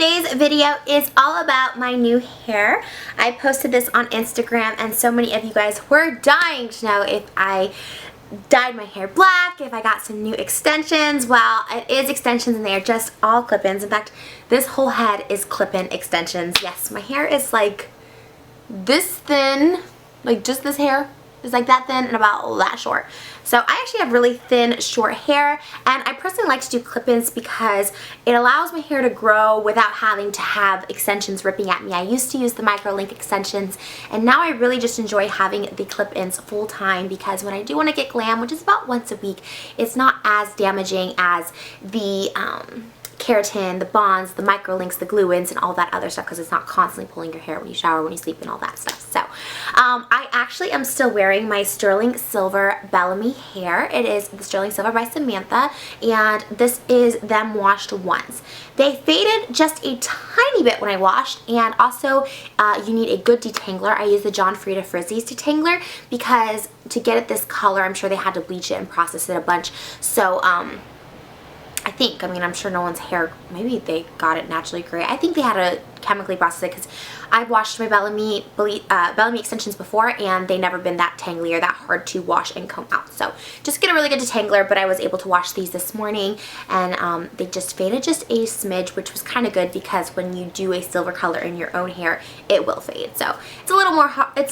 today's video is all about my new hair. I posted this on Instagram and so many of you guys were dying to know if I dyed my hair black, if I got some new extensions. Well, it is extensions and they are just all clip-ins. In fact, this whole head is clip-in extensions. Yes, my hair is like this thin, like just this hair is like that thin and about that short. So I actually have really thin, short hair, and I personally like to do clip-ins because it allows my hair to grow without having to have extensions ripping at me. I used to use the micro link extensions, and now I really just enjoy having the clip-ins full time because when I do want to get glam, which is about once a week, it's not as damaging as the keratin, the bonds, the micro links, the glue-ins, and all that other stuff because it's not constantly pulling your hair when you shower, when you sleep, and all that stuff. So I actually am still wearing my sterling silver bellami hair. It is the sterling silver by Samantha, and this is them washed once. They faded just a tiny bit when I washed, and also you need a good detangler. I use the John Frieda Frizzies detangler because to get it this color, I'm sure they had to bleach it and process it a bunch. So I'm sure no one's hair, maybe they got it naturally gray. I think they had to chemically process it because I've washed my bellami extensions before and they never been that tangly or that hard to wash and comb out. So just get a really good detangler, but I was able to wash these this morning and they just faded just a smidge, which was kind of good because when you do a silver color in your own hair, it will fade. So it's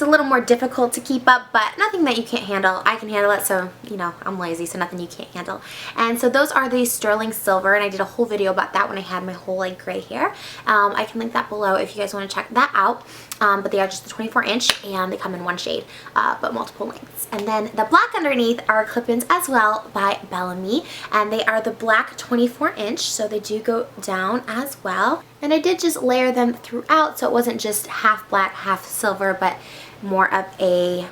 a little more difficult to keep up, but nothing that you can't handle. I can handle it, so you know, I'm lazy, so nothing you can't handle. And so those are the sterling silver, and I did a whole video about that when I had my whole like gray hair. I can link that below if you guys want to check that out. But they are just the 24-inch and they come in one shade, but multiple lengths. And then the black underneath are clip-ins as well by Bellami, and they are the black 24-inch, so they do go down as well. And I did just layer them throughout, so it wasn't just half black, half silver, but more of a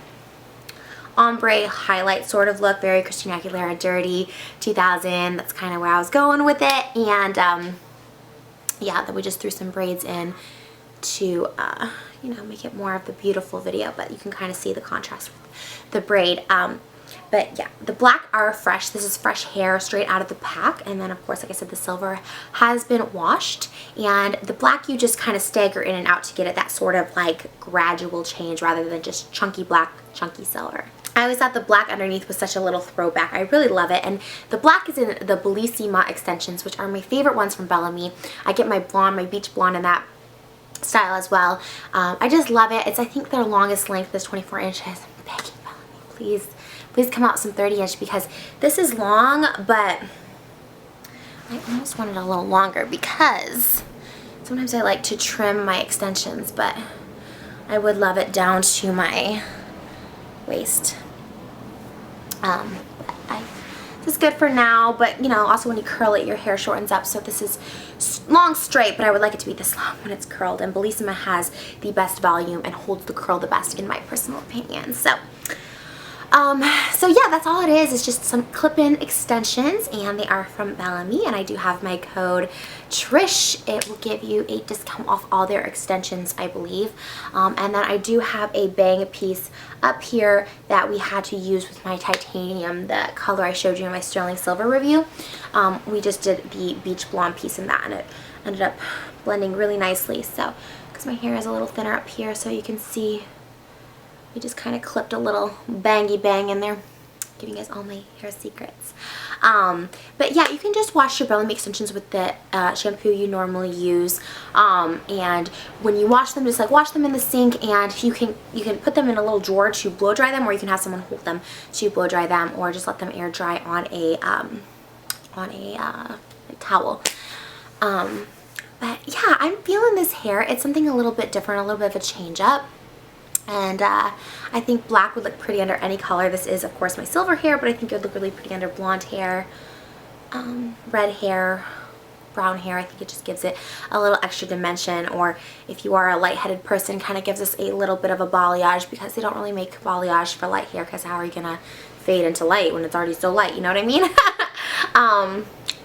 ombre highlight sort of look, very Christina Aguilera Dirty 2000. That's kind of where I was going with it. And yeah, then we just threw some braids in to you know, make it more of the beautiful video, but you can kind of see the contrast with the braid. But yeah, the black are fresh. This is fresh hair straight out of the pack, and then of course, like I said, the silver has been washed, and the black you just kind of stagger in and out to get it that sort of like gradual change rather than just chunky black, chunky silver. I always thought the black underneath was such a little throwback. I really love it. And the black is in the Bellissima extensions, which are my favorite ones from Bellami. I get my blonde, my beach blonde in that style as well. I just love it. It's, I think, their longest length is 24 inches. I'm begging Bellami, please come out some 30-inch because this is long, but I almost want it a little longer because sometimes I like to trim my extensions, but I would love it down to my waist. This is good for now, but you know, also when you curl it, your hair shortens up, so this is long straight, but I would like it to be this long when it's curled, and Bellissima has the best volume and holds the curl the best in my personal opinion. So yeah, that's all it is. It's just some clip-in extensions, and they are from Bellami, and I do have my code Trish. It will give you a discount off all their extensions, I believe. And then I do have a bang piece up here that we had to use with my titanium, the color I showed you in my sterling silver review. We just did the beach blonde piece in that, and it ended up blending really nicely. So, because my hair is a little thinner up here, so you can see we just kind of clipped a little bangy bang in there, giving you guys all my hair secrets. But yeah, you can just wash your Bellami extensions with the shampoo you normally use, and when you wash them, just like wash them in the sink, and you can put them in a little drawer to blow dry them, or you can have someone hold them to blow dry them, or just let them air dry on a towel. But yeah, I'm feeling this hair. It's something a little bit different, a little bit of a change up. And I think black would look pretty under any color. This is, of course, my silver hair, but I think it would look really pretty under blonde hair, red hair, brown hair. I think it just gives it a little extra dimension. Or if you are a lightheaded person, kind of gives us a little bit of a balayage, because they don't really make balayage for light hair, because how are you going to fade into light when it's already so light? You know what I mean?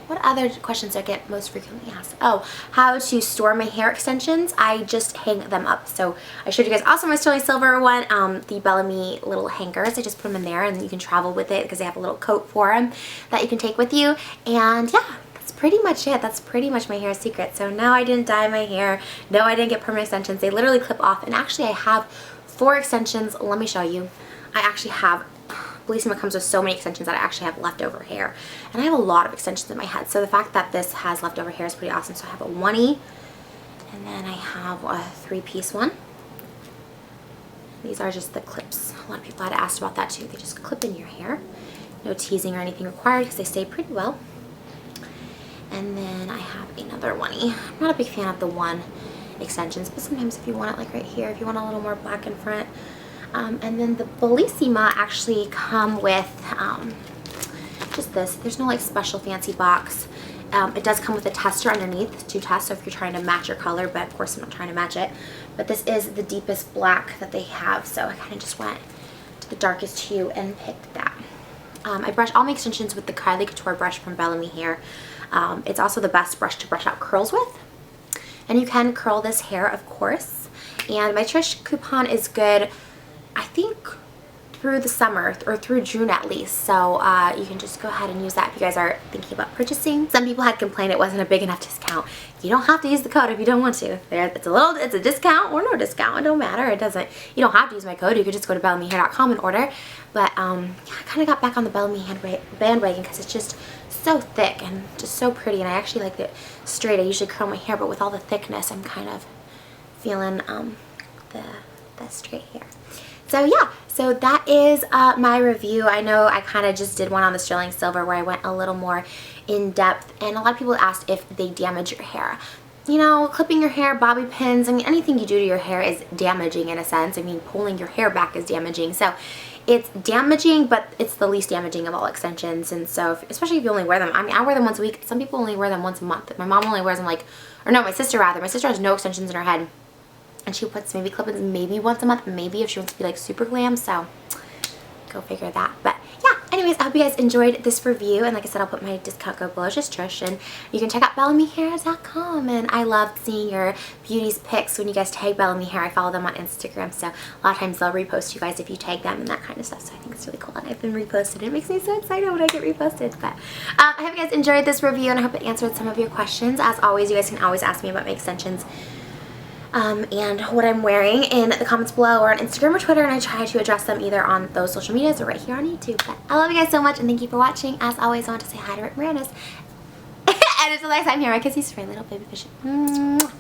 What other questions do I get most frequently asked? Oh, how to store my hair extensions. I just hang them up. So I showed you guys also my sterling silver one, the Bellami little hangers. I just put them in there, and you can travel with it because they have a little coat for them that you can take with you. And yeah, that's pretty much it. That's pretty much my hair secret. So no, I didn't dye my hair. No, I didn't get permanent extensions. They literally clip off. And actually I have 4 extensions. Let me show you. I actually have, Bellissima comes with so many extensions that I actually have leftover hair. And I have a lot of extensions in my head. So the fact that this has leftover hair is pretty awesome. So I have a 1E, and then I have a 3-piece one. These are just the clips. A lot of people had asked about that too. They just clip in your hair. No teasing or anything required because they stay pretty well. And then I have another 1E. I'm not a big fan of the 1 extensions, but sometimes if you want it like right here, if you want a little more black in front. And then the Bellissima actually come with just this. There's no like special fancy box. It does come with a tester underneath to test, so if you're trying to match your color, but of course I'm not trying to match it. But this is the deepest black that they have, so I kind of just went to the darkest hue and picked that. I brush all my extensions with the Kylie Couture brush from Bellamy Hair. It's also the best brush to brush out curls with. And you can curl this hair, of course. And my Trish coupon is good, I think, through the summer, or through June at least. So you can just go ahead and use that if you guys are thinking about purchasing. Some people had complained it wasn't a big enough discount. You don't have to use the code if you don't want to. It's a discount or no discount. It don't matter. It doesn't. You don't have to use my code. You could just go to bellamyhair.com and order. But yeah, I kind of got back on the Bellamy bandwagon because it's just so thick and just so pretty. And I actually like it straight. I usually curl my hair, but with all the thickness, I'm kind of feeling the straight hair. So yeah, so that is my review. I know I kind of just did one on the sterling silver where I went a little more in depth, and a lot of people asked if they damage your hair. You know, clipping your hair, bobby pins, I mean, anything you do to your hair is damaging in a sense. I mean, pulling your hair back is damaging. So it's damaging, but it's the least damaging of all extensions. And so, especially if you only wear them, I mean, I wear them once a week. Some people only wear them once a month. My mom only wears them like, or no, my sister rather. My sister has no extensions in her head. And she puts maybe clip-ins maybe once a month, maybe if she wants to be like super glam, so go figure that. But yeah, anyways, I hope you guys enjoyed this review, and like I said, I'll put my discount code below, just Trish, and you can check out bellamyhair.com. And I love seeing your beauties pics when you guys tag Bellamy Hair. I follow them on Instagram, so a lot of times they'll repost you guys if you tag them and that kind of stuff, so I think it's really cool, and I've been reposted. It makes me so excited when I get reposted. But I hope you guys enjoyed this review, and I hope it answered some of your questions. As always, you guys can always ask me about my extensions and what I'm wearing in the comments below or on Instagram or Twitter, and I try to address them either on those social medias or right here on YouTube. But I love you guys so much, and thank you for watching. As always, I want to say hi to Rick Miranda's. And until next time, here, my kisses for a little baby fish. Mwah.